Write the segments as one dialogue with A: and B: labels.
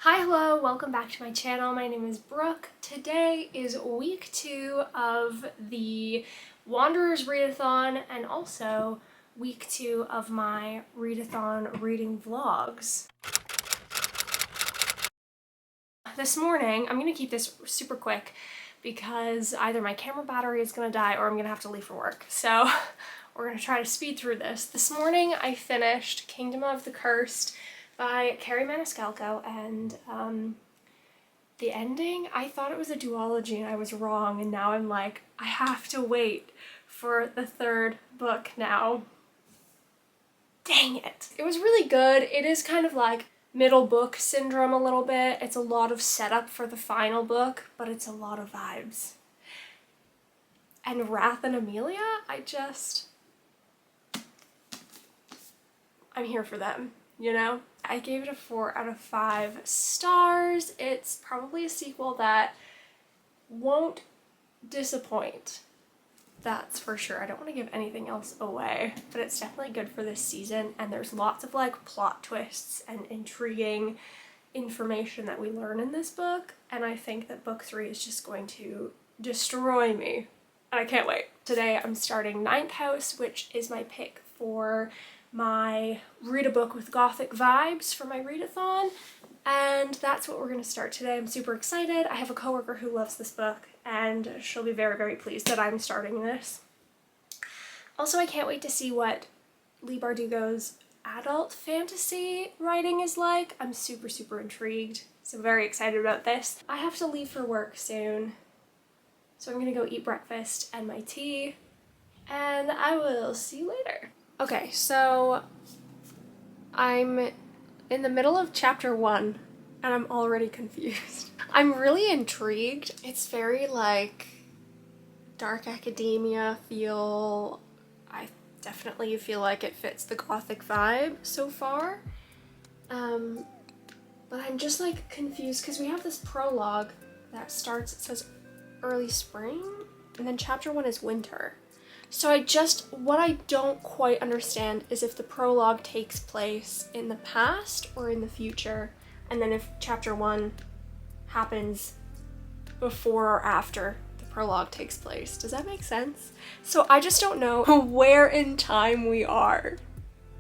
A: Hi, hello, welcome back to my channel. My name is Brooke. Today is week 2 of the Wanderers Readathon and also week 2 of my Readathon reading vlogs. This morning, I'm gonna keep this super quick because either my camera battery is gonna die or I'm gonna have to leave for work. So we're gonna try to speed through this. This morning I finished Kingdom of the Cursed by Carrie Maniscalco, and the ending, I thought it was a duology and I was wrong, and now I'm like, I have to wait for the third book now. Dang it. It was really good. It is kind of like middle book syndrome a little bit. It's a lot of setup for the final book, but it's a lot of vibes. And Wrath and Amelia, I'm here for them, you know? I gave it a 4 out of 5 stars. It's probably a sequel that won't disappoint. That's for sure. I don't want to give anything else away, but it's definitely good for this season, and there's lots of like plot twists and intriguing information that we learn in this book, and I think that book 3 is just going to destroy me, and I can't wait. Today I'm starting Ninth House, which is my pick for my read a book with gothic vibes for my readathon, and that's what we're going to start today. I'm super excited. I have a coworker who loves this book and she'll be very, very pleased that I'm starting this. Also, I can't wait to see what Leigh Bardugo's adult fantasy writing is like. I'm super, super intrigued, so very excited about this. I have to leave for work soon, so I'm gonna go eat breakfast and my tea, and I will see you later. Okay, so I'm in the middle of chapter 1 and I'm already confused. I'm really intrigued. It's very like dark academia feel. I definitely feel like it fits the gothic vibe so far. But I'm just like confused because we have this prologue that starts, it says early spring, and then chapter 1 is winter. So what I don't quite understand is if the prologue takes place in the past or in the future, and then if chapter 1 happens before or after the prologue takes place. Does that make sense? So I just don't know where in time we are,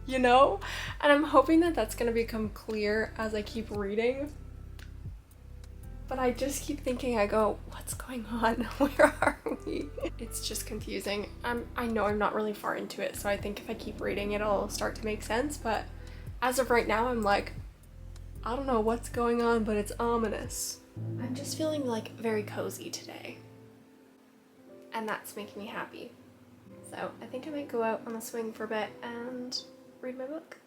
A: you know? And I'm hoping that that's gonna become clear as I keep reading. But I just keep thinking, I go, what's going on? Where are we? It's just confusing. I know I'm not really far into it, so I think if I keep reading, it'll start to make sense. But as of right now, I'm like, I don't know what's going on, but it's ominous. I'm just feeling like very cozy today, and that's making me happy. So I think I might go out on a swing for a bit and read my book.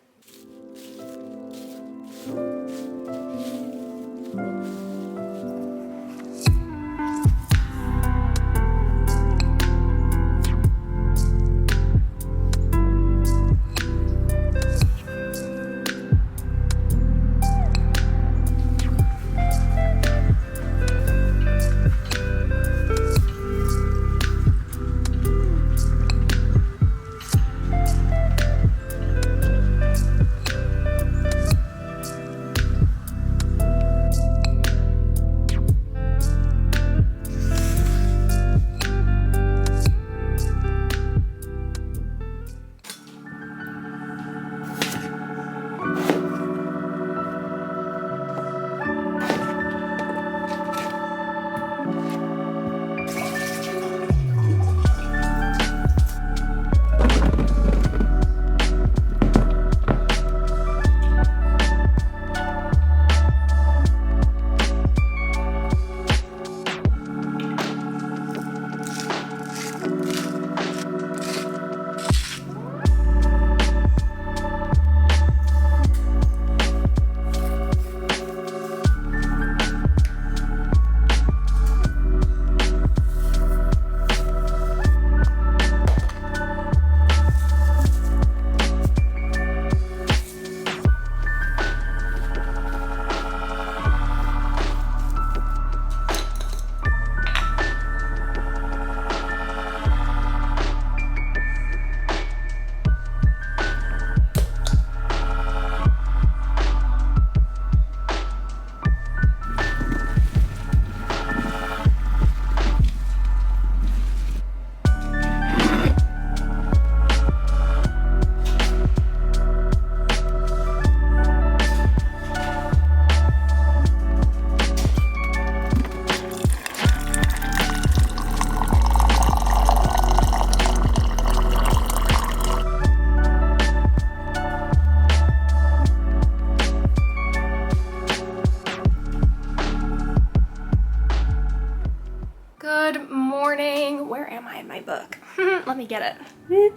A: morning. Where am I in my book? Let me get it.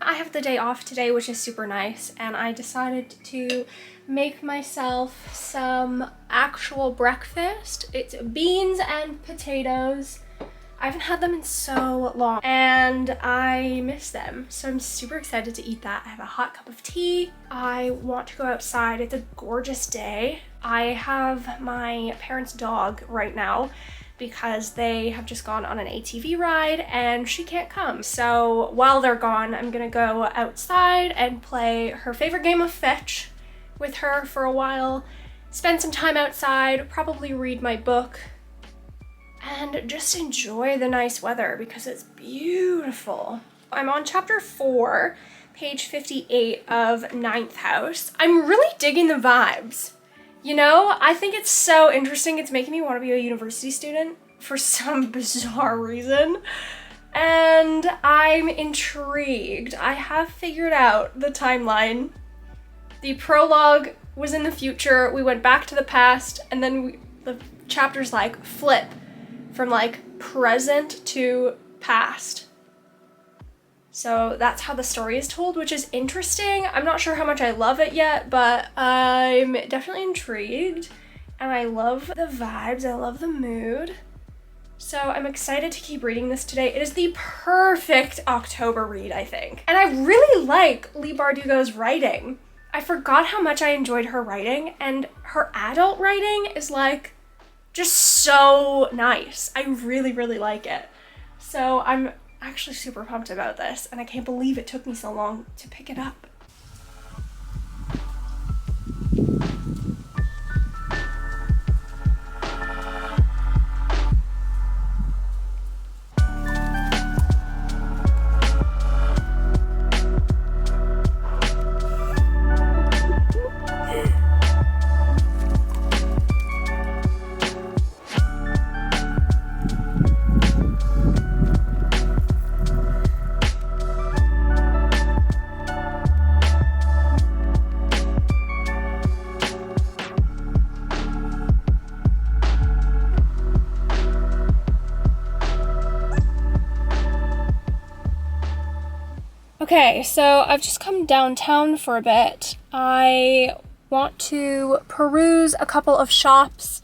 A: I have the day off today, which is super nice, and I decided to make myself some actual breakfast. It's beans and potatoes. I haven't had them in so long and I miss them, so I'm super excited to eat that. I have a hot cup of tea. I want to go outside. It's a gorgeous day. I have my parents' dog right now because they have just gone on an ATV ride and she can't come. So while they're gone, I'm gonna go outside and play her favorite game of fetch with her for a while, spend some time outside, probably read my book, and just enjoy the nice weather because it's beautiful. I'm on chapter 4, page 58 of Ninth House. I'm really digging the vibes. You know, I think it's so interesting. It's making me want to be a university student for some bizarre reason. And I'm intrigued. I have figured out the timeline. The prologue was in the future. We went back to the past, and then the chapters like flip from like present to past. So that's how the story is told, which is interesting. I'm not sure how much I love it yet, but I'm definitely intrigued and I love the vibes. I love the mood. So I'm excited to keep reading this today. It is the perfect October read, I think. And I really like Leigh Bardugo's writing. I forgot how much I enjoyed her writing, and her adult writing is like just so nice. I really, really like it. So I'm actually super pumped about this, and I can't believe it took me so long to pick it up. Okay, so I've just come downtown for a bit. I want to peruse a couple of shops,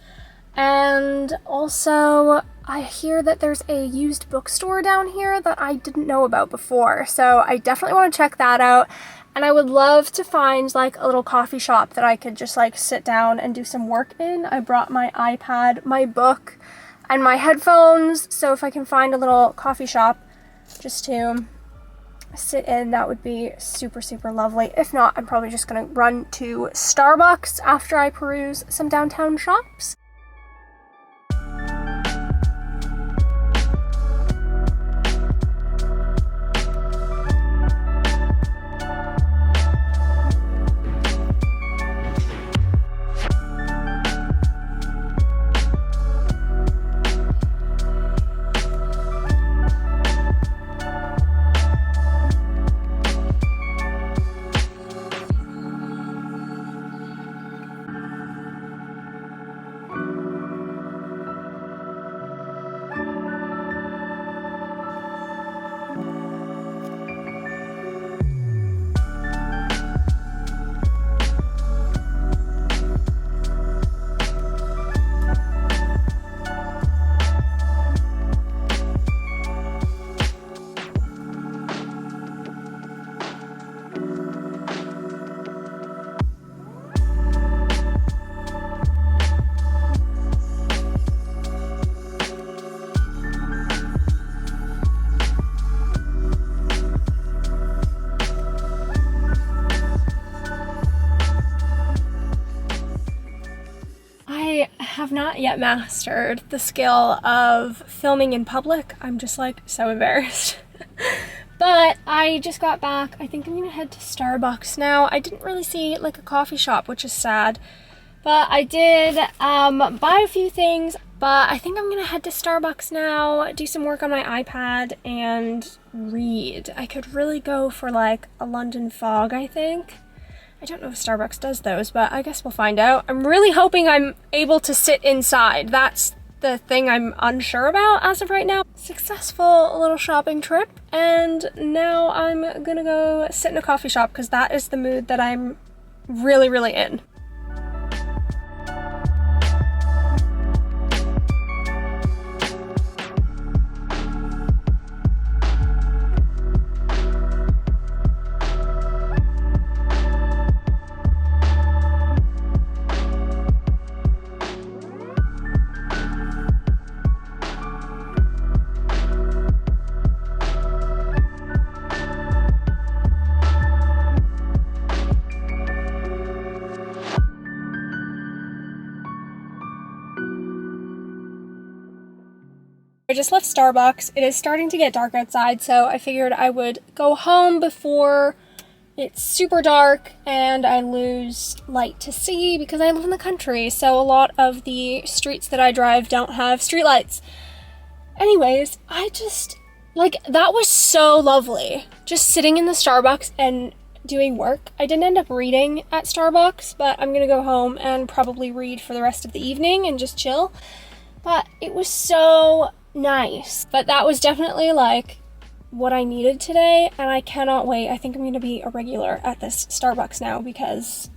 A: and also I hear that there's a used bookstore down here that I didn't know about before, so I definitely want to check that out. And I would love to find like a little coffee shop that I could just like sit down and do some work in. I brought my iPad, my book, and my headphones, so if I can find a little coffee shop just to sit in, that would be super, super lovely. If not, I'm probably just gonna run to Starbucks after I peruse some downtown shops. Have not yet mastered the skill of filming in public. I'm just like so embarrassed. But I just got back. I think I'm gonna head to Starbucks now. I didn't really see like a coffee shop, which is sad. But I did buy a few things. But I think I'm gonna head to Starbucks now, do some work on my iPad, and read. I could really go for like a London Fog, I think. I don't know if Starbucks does those, but I guess we'll find out. I'm really hoping I'm able to sit inside. That's the thing I'm unsure about as of right now. Successful little shopping trip, and now I'm gonna go sit in a coffee shop because that is the mood that I'm really, really in. I just left Starbucks. It is starting to get dark outside, so I figured I would go home before it's super dark and I lose light to see because I live in the country, so a lot of the streets that I drive don't have streetlights. Anyways, I just, that was so lovely. Just sitting in the Starbucks and doing work. I didn't end up reading at Starbucks, but I'm gonna go home and probably read for the rest of the evening and just chill. But it was so nice. But that was definitely what I needed today, and I cannot wait. I think I'm gonna be a regular at this Starbucks now because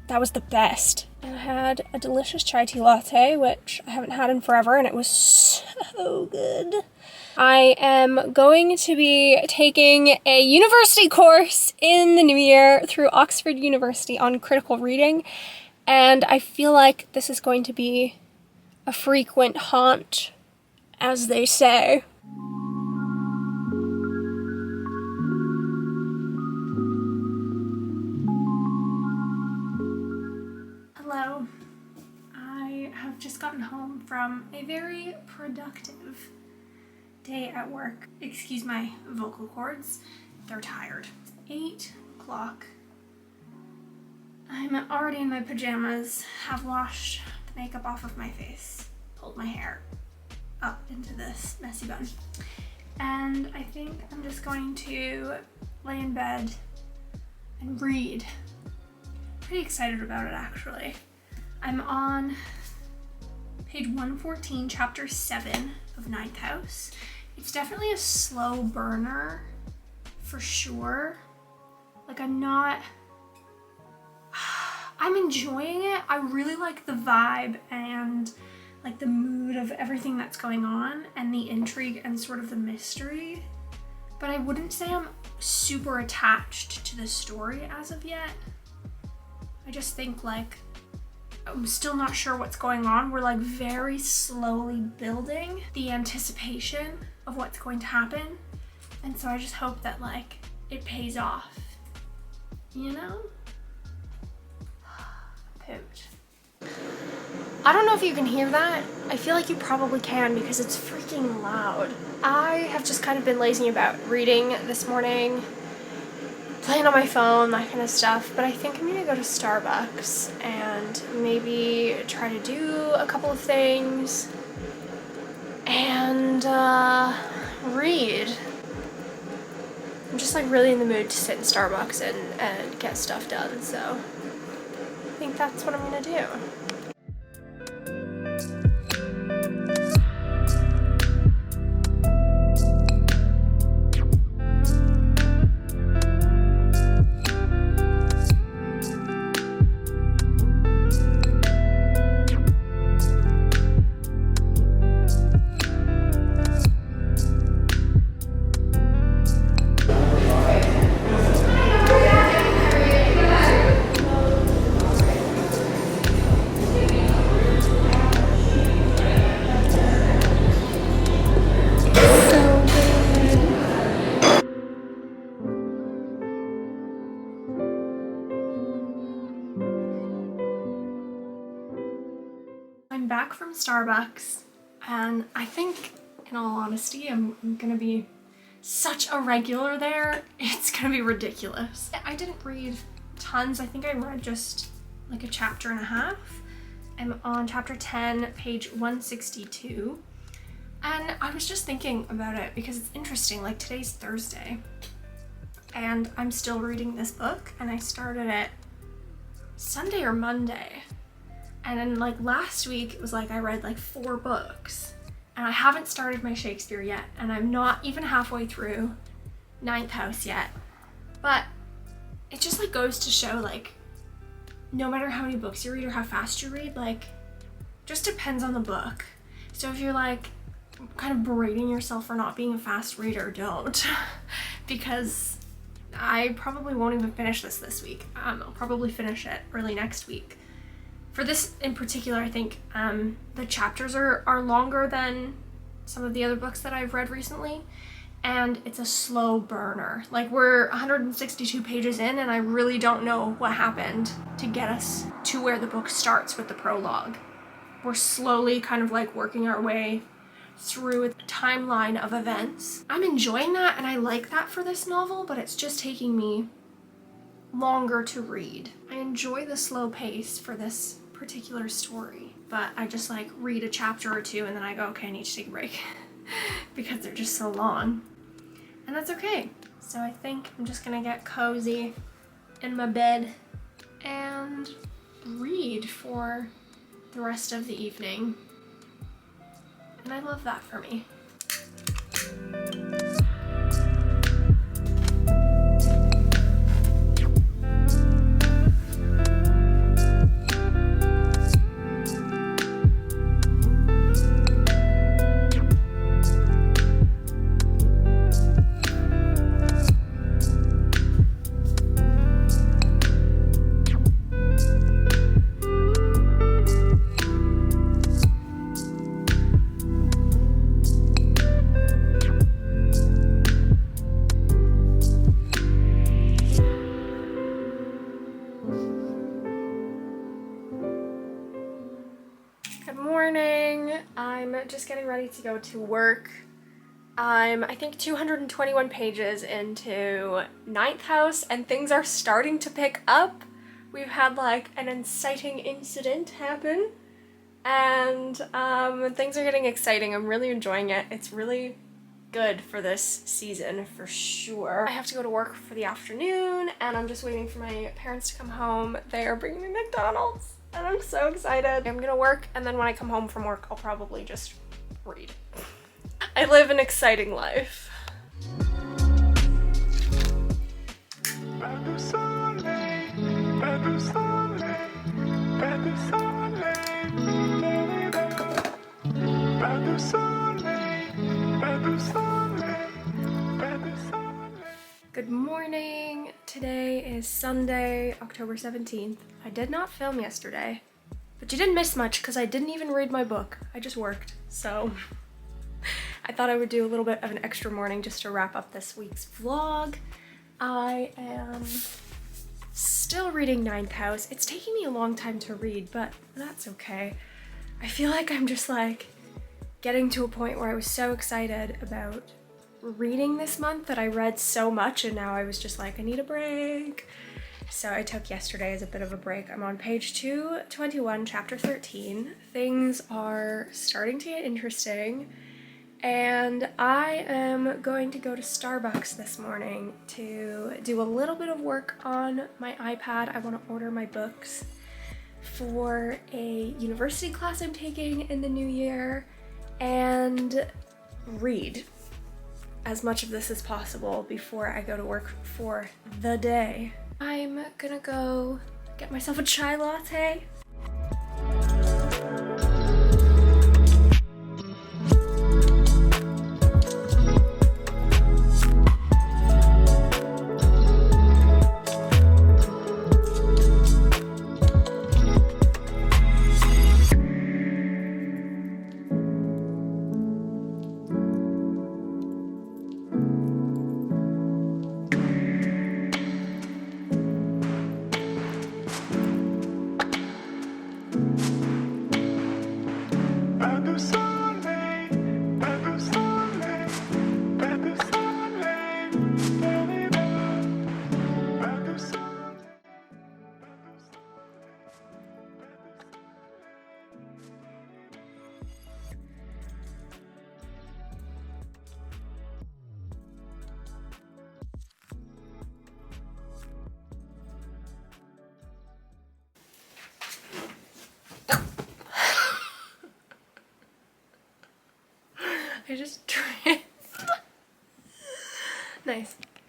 A: that was the best. And I had a delicious chai tea latte, which I haven't had in forever, and it was so good. I am going to be taking a university course in the new year through Oxford University on critical reading, and I feel like this is going to be a frequent haunt, as they say. Hello. I have just gotten home from a very productive day at work. Excuse my vocal cords, they're tired. 8 o'clock. I'm already in my pajamas, have washed the makeup off of my face, pulled my hair up into this messy bun, and I think I'm just going to lay in bed and read. Pretty excited about it, actually. I'm on page 114, chapter 7 of Ninth House. It's definitely a slow burner, for sure. I'm enjoying it. I really like the vibe and the mood of everything that's going on and the intrigue and sort of the mystery. But I wouldn't say I'm super attached to the story as of yet. I just think I'm still not sure what's going on. We're very slowly building the anticipation of what's going to happen. And so I just hope that it pays off, you know? Pooped. I don't know if you can hear that. I feel like you probably can because it's freaking loud. I have just kind of been lazy about reading this morning, playing on my phone, that kind of stuff, but I think I'm gonna go to Starbucks and maybe try to do a couple of things and read. I'm just really in the mood to sit in Starbucks and get stuff done, so I think that's what I'm gonna do. I'm back from Starbucks, and I think, in all honesty, I'm gonna be such a regular there. It's gonna be ridiculous. I didn't read tons. I think I read just a chapter and a half. I'm on chapter 10, page 162. And I was just thinking about it because it's interesting. Today's Thursday, and I'm still reading this book, and I started it Sunday or Monday. And then like last week, it was like I read like 4 books. And I haven't started my Shakespeare yet. And I'm not even halfway through Ninth House yet. But it just like goes to show like, no matter how many books you read or how fast you read, like, just depends on the book. So if you're like kind of berating yourself for not being a fast reader, don't. Because I probably won't even finish this week. I'll probably finish it early next week. For this in particular, I think the chapters are longer than some of the other books that I've read recently, and it's a slow burner. Like, we're 162 pages in, and I really don't know what happened to get us to where the book starts with the prologue. We're slowly kind of like working our way through a timeline of events. I'm enjoying that, and I like that for this novel, but it's just taking me longer to read. I enjoy the slow pace for this particular story, but I just like read a chapter or 2 and then I go, okay, I need to take a break because they're just so long. And that's okay. So I think I'm just gonna get cozy in my bed and read for the rest of the evening. And I love that for me. Good morning. I'm just getting ready to go to work. I'm, I think, 221 pages into Ninth House, and things are starting to pick up. We've had like an inciting incident happen, and things are getting exciting. I'm really enjoying it. It's really good for this season, for sure. I have to go to work for the afternoon, and I'm just waiting for my parents to come home. They are bringing me McDonald's, and I'm so excited. I'm gonna work, and then when I come home from work, I'll probably just read. I live an exciting life. Good morning. Today is Sunday, October 17th. I did not film yesterday, but you didn't miss much because I didn't even read my book. I just worked, so I thought I would do a little bit of an extra morning just to wrap up this week's vlog. I am still reading Ninth House. It's taking me a long time to read, but that's okay. I feel like I'm just like getting to a point where I was so excited about reading this month that I read so much, and now I was just like, I need a break. So I took yesterday as a bit of a break. I'm on page 221, chapter 13. Things are starting to get interesting, and I am going to go to Starbucks this morning to do a little bit of work on my iPad. I want to order my books for a university class I'm taking in the new year and read as much of this as possible before I go to work for the day. I'm gonna go get myself a chai latte. I just tripped. Nice.